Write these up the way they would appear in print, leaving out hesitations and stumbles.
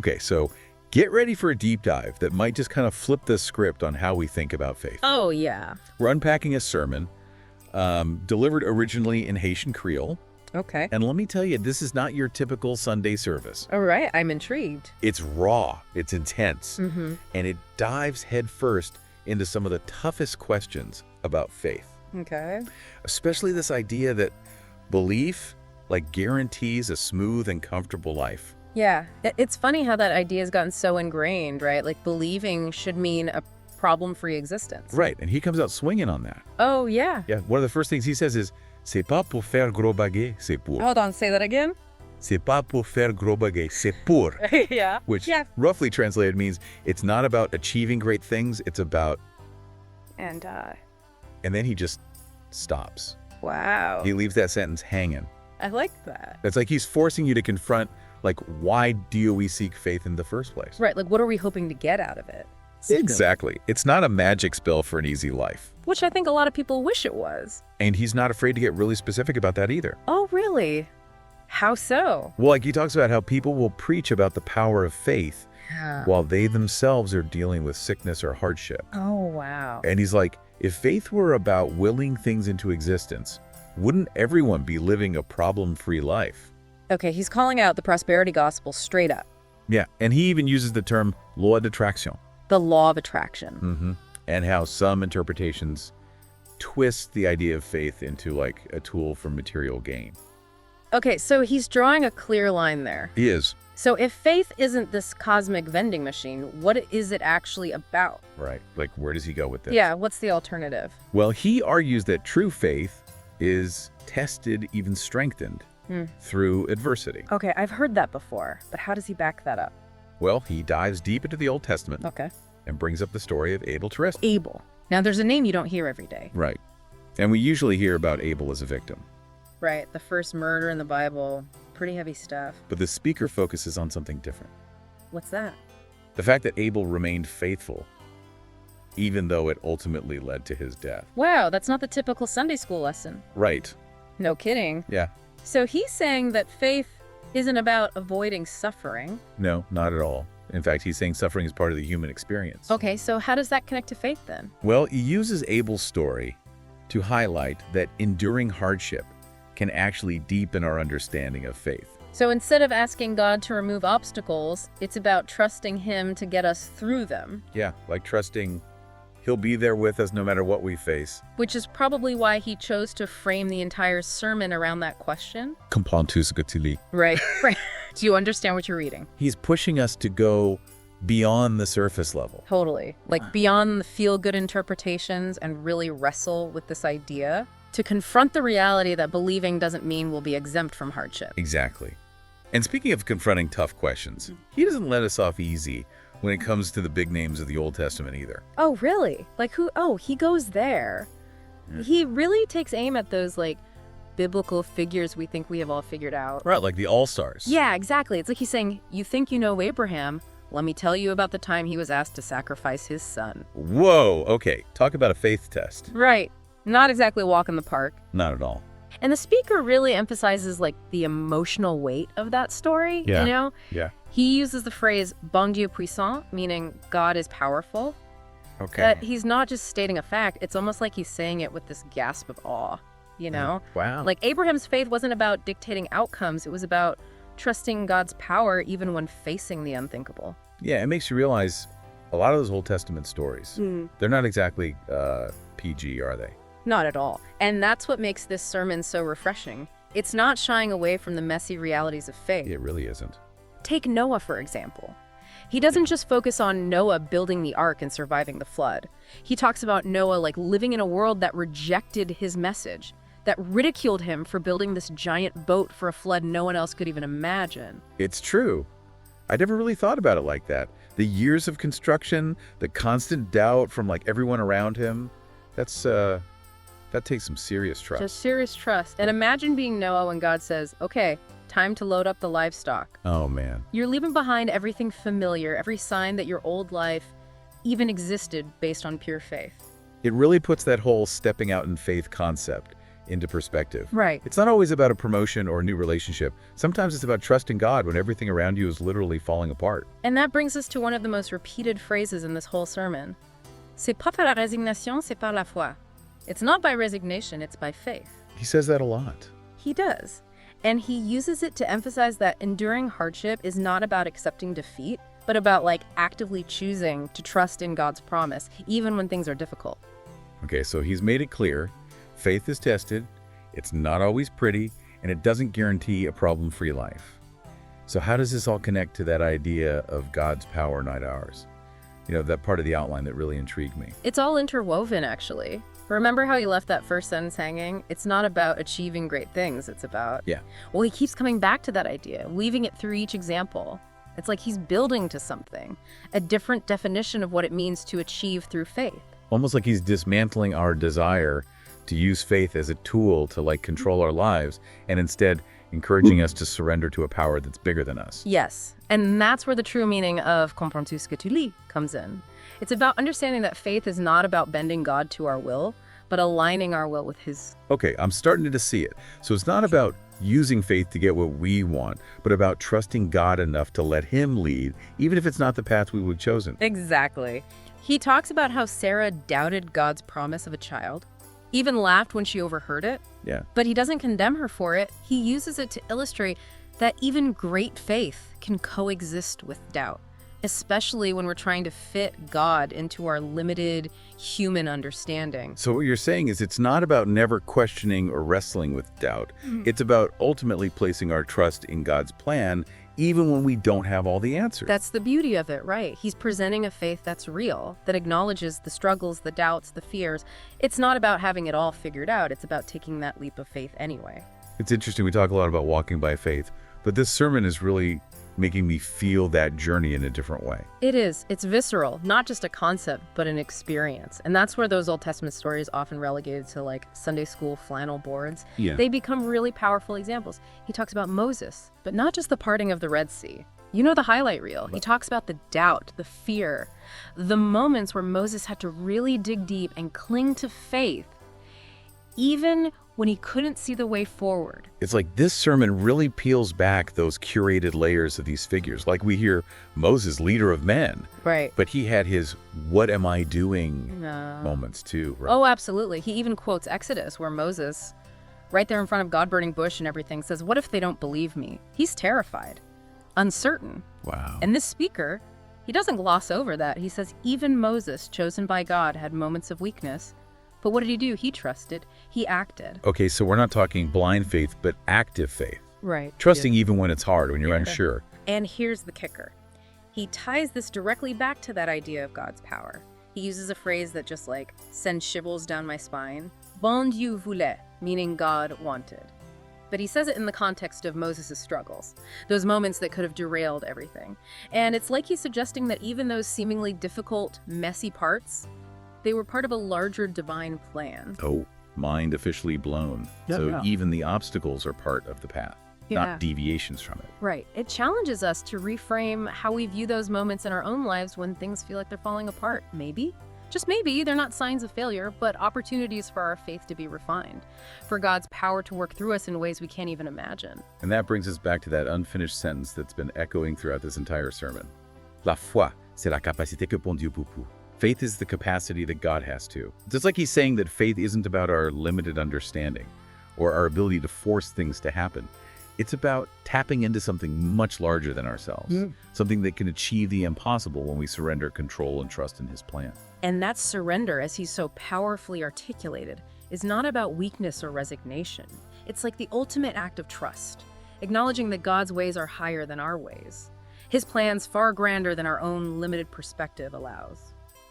Okay, so get ready for a deep dive that might just kind of flip the script on how we think about faith. Oh, yeah. We're unpacking a sermon delivered originally in Haitian Creole. Okay. And let me tell you, this is not your typical Sunday service. All right, I'm intrigued. It's raw, it's intense, Mm-hmm. and it dives headfirst into some of the toughest questions about faith. Okay. Especially this idea that belief, guarantees a smooth and comfortable life. Yeah, it's funny how that idea has gotten so ingrained, right? Like believing should mean a problem-free existence. Right, and he comes out swinging on that. Oh, yeah. Yeah, one of the first things he says is, "C'est pas pour faire gros baguette, c'est pour." Hold on, say that again? "C'est pas pour faire gros baguette, c'est pour." Yeah. Which Yeah. roughly translated means it's not about achieving great things, it's about... And, And then he just stops. wow. He leaves that sentence hanging. I like that. It's like he's forcing you to confront, why do we seek faith in the first place? Right, like what are we hoping to get out of it? Exactly. It's not a magic spell for an easy life. Which I think a lot of people wish it was. And he's not afraid to get really specific about that either. Oh, really? How so? Well, he talks about how people will preach about the power of faith Yeah. while they themselves are dealing with sickness or hardship. Oh, wow. And he's like, if faith were about willing things into existence, wouldn't everyone be living a problem-free life? Okay, he's calling out the prosperity gospel straight up. Yeah, and he even uses the term loi d'attraction. The law of attraction. And how some interpretations twist the idea of faith into a tool for material gain. Okay, so he's drawing a clear line there. He is. So if faith isn't this cosmic vending machine, what is it actually about? Right. Where does he go with this? Yeah, what's the alternative? Well, he argues that true faith is tested, even strengthened, through adversity. Okay, I've heard that before, but how does he back that up? Well, he dives deep into the Old Testament Okay. and brings up the story of Abel to rescue. Abel. Now, there's a name you don't hear every day. Right. And we usually hear about Abel as a victim. Right, the first murder in the Bible. Pretty heavy stuff. But the speaker focuses on something different. What's that? The fact that Abel remained faithful, even though it ultimately led to his death. Wow, that's not the typical Sunday school lesson. Right. No kidding. Yeah. So he's saying that faith isn't about avoiding suffering. No, not at all. In fact, he's saying suffering is part of the human experience. Okay, so how does that connect to faith then? Well, he uses Abel's story to highlight that enduring hardship can actually deepen our understanding of faith. So instead of asking God to remove obstacles, it's about trusting Him to get us through them. Yeah, like trusting He'll be there with us no matter what we face. Which is probably why he chose to frame the entire sermon around that question. Right. Right. Do you understand what you're reading? He's pushing us to go beyond the surface level. Totally. Like beyond the feel-good interpretations and really wrestle with this idea to confront the reality that believing doesn't mean we'll be exempt from hardship. Exactly. And speaking of confronting tough questions, he doesn't let us off easy when it comes to the big names of the Old Testament either. Oh, really? Like who? Oh, he goes there. He really takes aim at those biblical figures we think we have all figured out. Right, like the All-Stars. Yeah, exactly. It's like he's saying, you think you know Abraham. Let me tell you about the time he was asked to sacrifice his son. Whoa, okay. Talk about a faith test. Right. Not exactly a walk in the park. Not at all. And the speaker really emphasizes the emotional weight of that story, Yeah. you know? Yeah. He uses the phrase bon Dieu puissant, meaning God is powerful. Okay. But he's not just stating a fact. It's almost like he's saying it with this gasp of awe, you know? Wow. Like Abraham's faith wasn't about dictating outcomes. It was about trusting God's power even when facing the unthinkable. Yeah, it makes you realize a lot of those Old Testament stories, they're not exactly PG, are they? Not at all. And that's what makes this sermon so refreshing. It's not shying away from the messy realities of faith. It really isn't. Take Noah, for example. He doesn't just focus on Noah building the ark and surviving the flood. He talks about Noah living in a world that rejected his message, that ridiculed him for building this giant boat for a flood no one else could even imagine. It's true. I never really thought about it like that. The years of construction, the constant doubt from everyone around him, that takes some serious trust. Just serious trust. And imagine being Noah when God says, okay, time to load up the livestock. Oh, man. You're leaving behind everything familiar, every sign that your old life even existed based on pure faith. It really puts that whole stepping out in faith concept into perspective. Right. It's not always about a promotion or a new relationship. Sometimes it's about trusting God when everything around you is literally falling apart. And that brings us to one of the most repeated phrases in this whole sermon. C'est pas par la résignation, c'est par la foi. It's not by resignation, it's by faith. He says that a lot. He does. And he uses it to emphasize that enduring hardship is not about accepting defeat, but about actively choosing to trust in God's promise, even when things are difficult. Okay, so he's made it clear. Faith is tested, it's not always pretty, and it doesn't guarantee a problem-free life. So how does this all connect to that idea of God's power, not ours? That part of the outline that really intrigued me. It's all interwoven, actually. Remember how he left that first sentence hanging? It's not about achieving great things, it's about... Yeah. Well, he keeps coming back to that idea, weaving it through each example. It's like he's building to something, a different definition of what it means to achieve through faith. Almost like he's dismantling our desire to use faith as a tool to control our lives, and instead encouraging us to surrender to a power that's bigger than us. Yes, and that's where the true meaning of comprends-tu ce que tu lis comes in. It's about understanding that faith is not about bending God to our will, but aligning our will with his. Okay, I'm starting to see it. So it's not about using faith to get what we want, but about trusting God enough to let him lead, even if it's not the path we would have chosen. Exactly. He talks about how Sarah doubted God's promise of a child, even laughed when she overheard it. Yeah. But he doesn't condemn her for it. He uses it to illustrate that even great faith can coexist with doubt, especially when we're trying to fit God into our limited human understanding. So what you're saying is it's not about never questioning or wrestling with doubt. It's about ultimately placing our trust in God's plan, even when we don't have all the answers. That's the beauty of it, right? He's presenting a faith that's real, that acknowledges the struggles, the doubts, the fears. It's not about having it all figured out. It's about taking that leap of faith anyway. It's interesting. We talk a lot about walking by faith, but this sermon is really making me feel that journey in a different way. It is. It's visceral, not just a concept, but an experience. And that's where those Old Testament stories, often relegated to Sunday school flannel boards, they become really powerful examples. He talks about Moses, but not just the parting of the Red Sea. The highlight reel. He talks about the doubt, the fear, the moments where Moses had to really dig deep and cling to faith, even when he couldn't see the way forward. It's like this sermon really peels back those curated layers of these figures. Like we hear Moses, leader of men. Right. But he had his what am I doing moments too. Right? Oh, absolutely. He even quotes Exodus, where Moses, right there in front of God burning bush and everything, says, what if they don't believe me? He's terrified, uncertain. Wow. And this speaker, he doesn't gloss over that. He says, even Moses, chosen by God, had moments of weakness. But what did he do? He trusted. He acted. Okay, so we're not talking blind faith, but active faith. Right. Trusting even when it's hard, when you're unsure. And here's the kicker. He ties this directly back to that idea of God's power. He uses a phrase that just sends shivers down my spine. Bon Dieu voulait, meaning God wanted. But he says it in the context of Moses' struggles, those moments that could have derailed everything. And it's like he's suggesting that even those seemingly difficult, messy parts, they were part of a larger divine plan. Oh, mind officially blown. Even the obstacles are part of the path, not deviations from it. Right. It challenges us to reframe how we view those moments in our own lives when things feel like they're falling apart. Maybe, just maybe, they're not signs of failure, but opportunities for our faith to be refined, for God's power to work through us in ways we can't even imagine. And that brings us back to that unfinished sentence that's been echoing throughout this entire sermon. La foi, c'est la capacité que bon Dieu peut. Faith is the capacity that God has to. It's like he's saying that faith isn't about our limited understanding or our ability to force things to happen. It's about tapping into something much larger than ourselves, something that can achieve the impossible when we surrender control and trust in his plan. And that surrender, as he's so powerfully articulated, is not about weakness or resignation. It's like the ultimate act of trust, acknowledging that God's ways are higher than our ways, his plans far grander than our own limited perspective allows.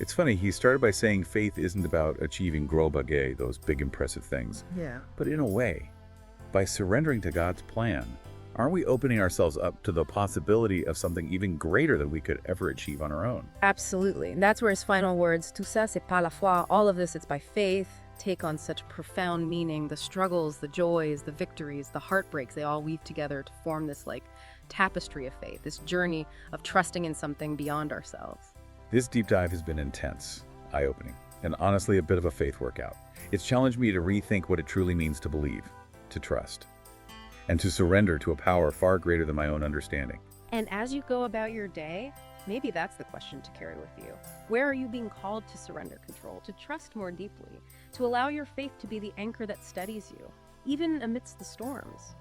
It's funny, he started by saying faith isn't about achieving gros bagailles, those big impressive things. Yeah. But in a way, by surrendering to God's plan, aren't we opening ourselves up to the possibility of something even greater than we could ever achieve on our own? Absolutely. And that's where his final words, tout ça c'est par la foi, all of this it's by faith, take on such profound meaning. The struggles, the joys, the victories, the heartbreaks, they all weave together to form this tapestry of faith, this journey of trusting in something beyond ourselves. This deep dive has been intense, eye-opening, and honestly a bit of a faith workout. It's challenged me to rethink what it truly means to believe, to trust, and to surrender to a power far greater than my own understanding. And as you go about your day, maybe that's the question to carry with you. Where are you being called to surrender control, to trust more deeply, to allow your faith to be the anchor that steadies you, even amidst the storms?